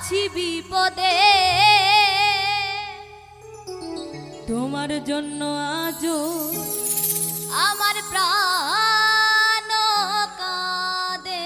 আছি বিপদে তোমার জন্য আজও আমার প্রাণ কাঁদে।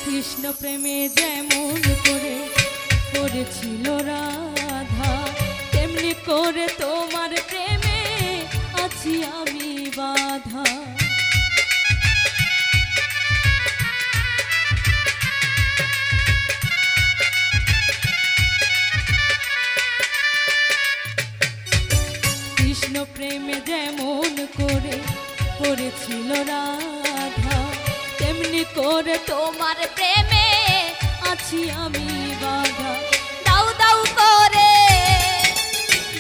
কৃষ্ণ প্রেমে যেমন করে পড়েছিল রাধা, তেমনি করে তোমার প্রেমে আছি আমি বাধা। কৃষ্ণ প্রেমে যেমন করে পড়েছিল রাধা, তেমনি করে তোমার প্রেমে আছি আমি বাধা। দাউ দাউ করে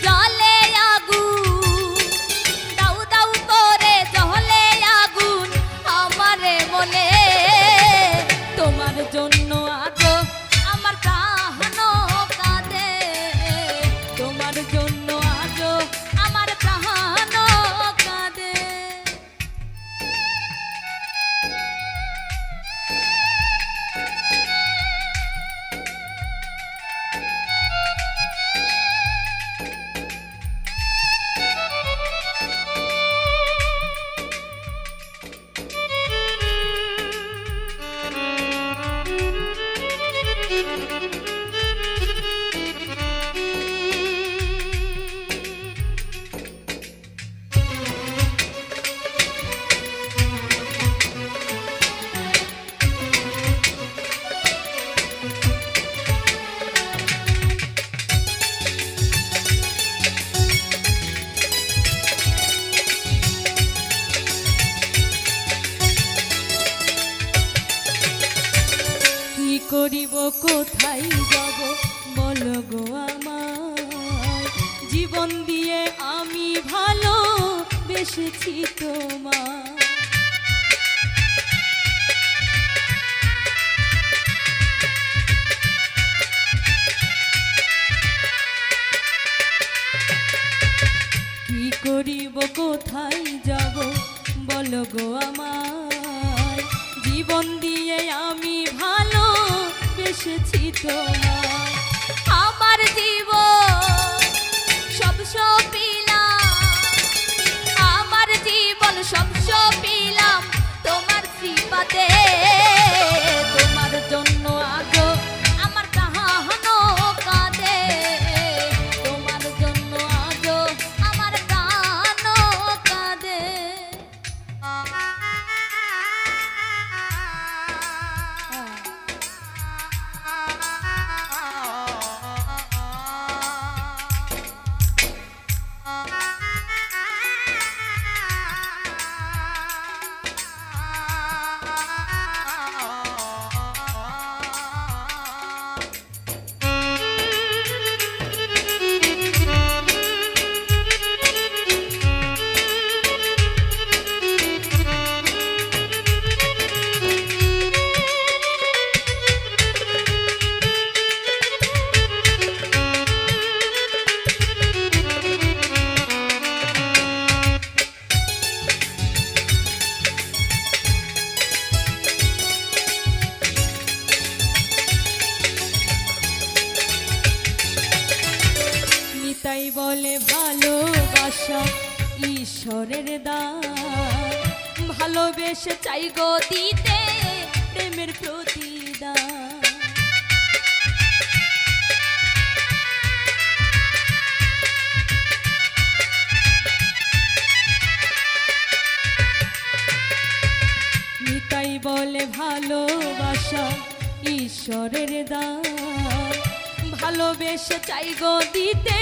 জ্বলে আগুন, দাউ দাউ করে জ্বলে আগুন আমারে মনে, তোমার জন্য আজও আমার প্রাণ কাঁদে, তোমার জন্য আজও আমার প্রাণ কাঁদে। করিব কোথায় যাব বলো গো আমার, জীবন দিয়ে আমি ভালো বেসেছি তোমার। কি করিব কোথায় যাব বলো গো আমার, জীবন দিয়ে আমি ভালো বেসেছি তোমার। আমার জীবন সব সপিলাম, আমার জীবন সব সপিলাম তোমার কৃপাতে, তোমার জন্য আজও আমার প্রাণ কাঁদে, তোমার জন্য আজও আমার প্রাণ কাঁদে। ভালোবাসা ঈশ্বরের দান, ভালোবেসে চাই গো দিতে প্রেমের প্রতিদান। নিতাই বলে ভালোবাসা ঈশ্বরের দান, ভালোবেসে চাই গো দিতে